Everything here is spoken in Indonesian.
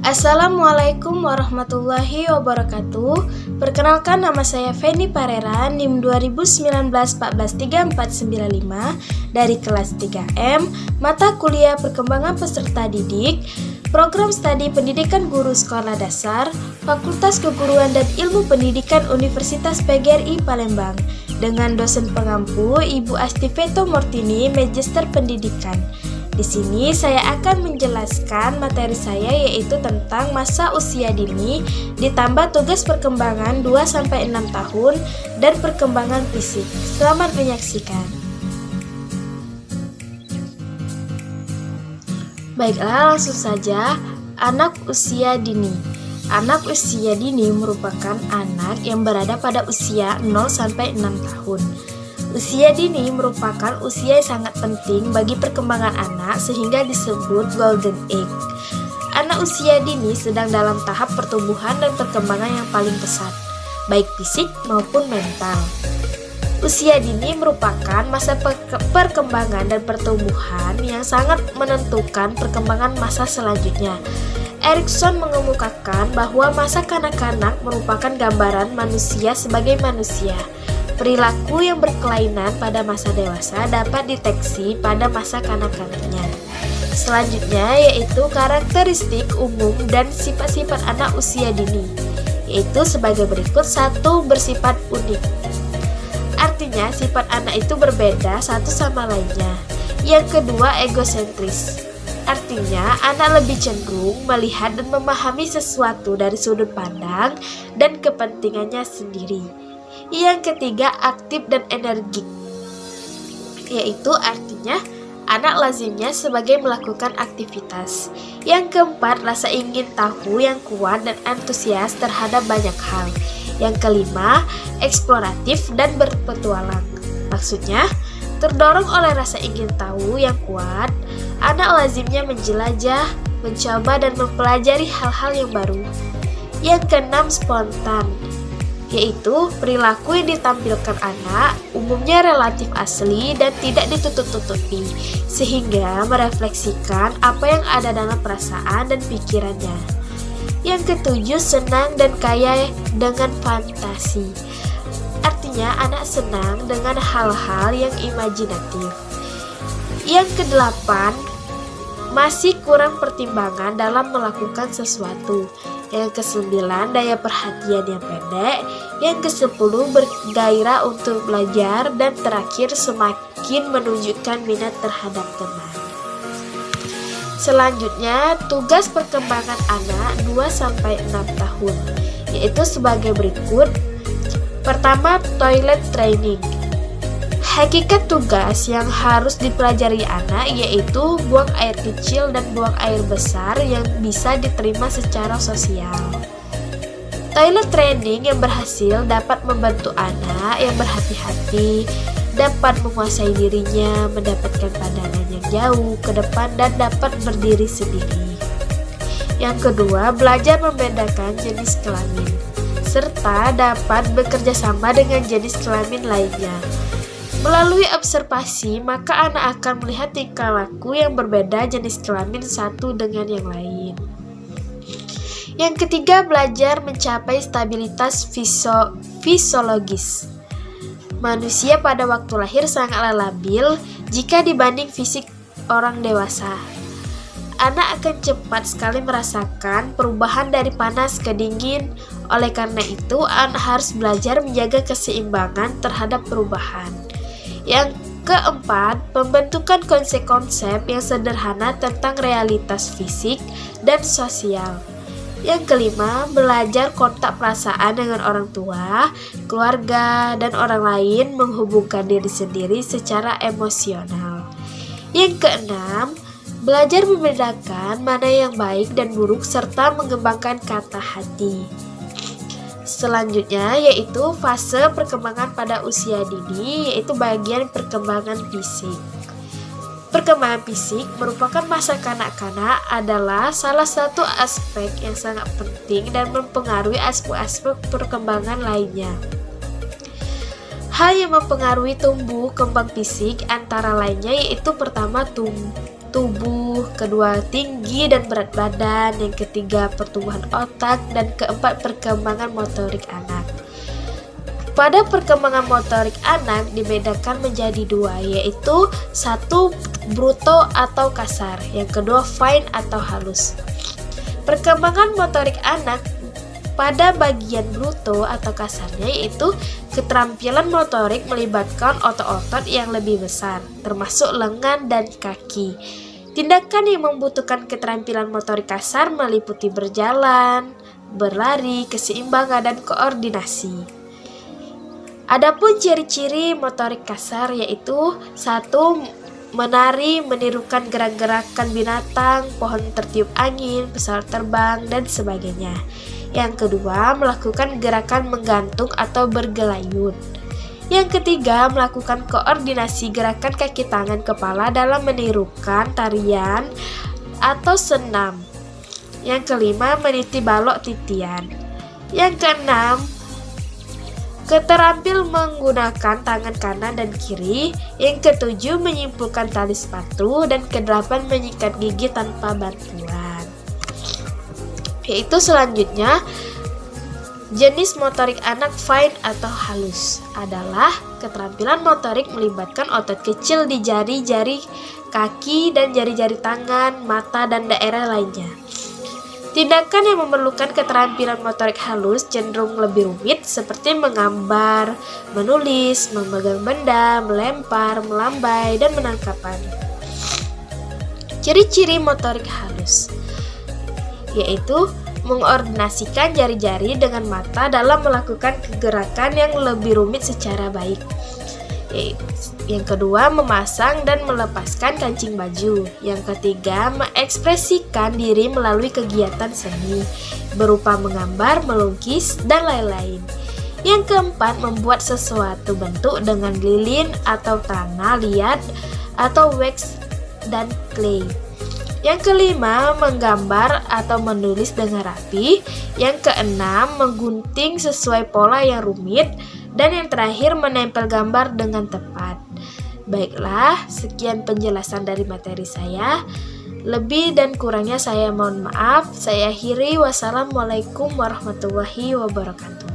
Assalamualaikum warahmatullahi wabarakatuh. Perkenalkan, nama saya Feni Parera, NIM 2019-14345 dari kelas 3M, mata kuliah perkembangan peserta didik, program studi pendidikan guru sekolah dasar, Fakultas Keguruan dan Ilmu Pendidikan Universitas PGRI Palembang, dengan dosen pengampu Ibu Astiveto Mortini, Magister Pendidikan. Di sini saya akan menjelaskan materi saya, yaitu tentang masa usia dini ditambah tugas perkembangan 2-6 tahun dan perkembangan fisik. Selamat menyaksikan. Baiklah, langsung saja. Anak usia dini. Anak usia dini merupakan anak yang berada pada usia 0-6 tahun. Usia dini merupakan usia yang sangat penting bagi perkembangan anak sehingga disebut golden age. Anak usia dini sedang dalam tahap pertumbuhan dan perkembangan yang paling pesat, baik fisik maupun mental. Usia dini merupakan masa perkembangan dan pertumbuhan yang sangat menentukan perkembangan masa selanjutnya. Erikson mengemukakan bahwa masa kanak-kanak merupakan gambaran manusia sebagai manusia. Perilaku yang berkelainan pada masa dewasa dapat dideteksi pada masa kanak-kanaknya. Selanjutnya yaitu karakteristik umum dan sifat-sifat anak usia dini, yaitu sebagai berikut. 1. Bersifat unik. Artinya sifat anak itu berbeda satu sama lainnya. Yang kedua, egosentris. Artinya anak lebih cenderung melihat dan memahami sesuatu dari sudut pandang dan kepentingannya sendiri. Yang ketiga, aktif dan energik, yaitu artinya anak lazimnya sebagai melakukan aktivitas. Yang keempat, rasa ingin tahu yang kuat dan antusias terhadap banyak hal. Yang kelima, eksploratif dan berpetualang. Maksudnya, terdorong oleh rasa ingin tahu yang kuat, anak lazimnya menjelajah, mencoba dan mempelajari hal-hal yang baru. Yang keenam, spontan, yaitu perilaku yang ditampilkan anak umumnya relatif asli dan tidak ditutup-tutupi, sehingga merefleksikan apa yang ada dalam perasaan dan pikirannya. Yang ketujuh, senang dan kaya dengan fantasi. Artinya anak senang dengan hal-hal yang imajinatif. Yang kedelapan, masih kurang pertimbangan dalam melakukan sesuatu. Yang kesembilan, daya perhatian yang pendek. Yang kesepuluh, bergairah untuk belajar. Dan terakhir, semakin menunjukkan minat terhadap teman. Selanjutnya, tugas perkembangan anak 2-6 tahun, yaitu sebagai berikut. Pertama, toilet training. Hakikat tugas yang harus dipelajari anak yaitu buang air kecil dan buang air besar yang bisa diterima secara sosial. Toilet training yang berhasil dapat membantu anak yang berhati-hati, dapat menguasai dirinya, mendapatkan pandangan yang jauh ke depan dan dapat berdiri sendiri. Yang kedua, belajar membedakan jenis kelamin, serta dapat bekerja sama dengan jenis kelamin lainnya. Melalui observasi, maka anak akan melihat tingkah laku yang berbeda jenis kelamin satu dengan yang lain. Yang ketiga, belajar mencapai stabilitas fisiologis. Manusia pada waktu lahir sangatlah labil jika dibanding fisik orang dewasa. Anak akan cepat sekali merasakan perubahan dari panas ke dingin. Oleh karena itu, anak harus belajar menjaga keseimbangan terhadap perubahan. Yang keempat, pembentukan konsep-konsep yang sederhana tentang realitas fisik dan sosial. Yang kelima, belajar kontak perasaan dengan orang tua, keluarga, dan orang lain, menghubungkan diri sendiri secara emosional. Yang keenam, belajar membedakan mana yang baik dan buruk serta mengembangkan kata hati. Selanjutnya yaitu fase perkembangan pada usia dini, yaitu bagian perkembangan fisik. Perkembangan fisik merupakan masa kanak-kanak adalah salah satu aspek yang sangat penting dan mempengaruhi aspek-aspek perkembangan lainnya. Hal yang mempengaruhi tumbuh kembang fisik antara lainnya yaitu pertama tubuh, kedua tinggi dan berat badan, yang ketiga pertumbuhan otak, dan keempat perkembangan motorik anak. Pada perkembangan motorik anak dibedakan menjadi dua, yaitu satu bruto atau kasar, yang kedua fine atau halus. Perkembangan motorik anak pada bagian bruto atau kasarnya yaitu keterampilan motorik melibatkan otot-otot yang lebih besar, termasuk lengan dan kaki. Tindakan yang membutuhkan keterampilan motorik kasar meliputi berjalan, berlari, keseimbangan, dan koordinasi. Adapun ciri-ciri motorik kasar yaitu satu, menari, menirukan gerak-gerakan binatang, pohon tertiup angin, pesawat terbang, dan sebagainya. Yang kedua, melakukan gerakan menggantung atau bergelayut. Yang ketiga, melakukan koordinasi gerakan kaki tangan kepala dalam menirukan tarian atau senam. Yang kelima, meniti balok titian. Yang keenam, keterampil menggunakan tangan kanan dan kiri. Yang ketujuh, menyimpulkan tali sepatu. Dan kedelapan, menyikat gigi tanpa bantuan. Yaitu selanjutnya, jenis motorik anak fine atau halus adalah keterampilan motorik melibatkan otot kecil di jari-jari kaki dan jari-jari tangan, mata, dan daerah lainnya. Tindakan yang memerlukan keterampilan motorik halus cenderung lebih rumit, seperti menggambar, menulis, memegang benda, melempar, melambai, dan menangkapan. Ciri-ciri motorik halus yaitu mengordinasikan jari-jari dengan mata dalam melakukan gerakan yang lebih rumit secara baik. Yang kedua, memasang dan melepaskan kancing baju. Yang ketiga, mengekspresikan diri melalui kegiatan seni berupa menggambar, melukis, dan lain-lain. Yang keempat, membuat sesuatu bentuk dengan lilin atau tanah liat atau wax dan clay. Yang kelima, menggambar atau menulis dengan rapi. Yang keenam, menggunting sesuai pola yang rumit. Dan yang terakhir, menempel gambar dengan tepat. Baiklah, sekian penjelasan dari materi saya. Lebih dan kurangnya saya mohon maaf. Saya akhiri. Wassalamualaikum warahmatullahi wabarakatuh.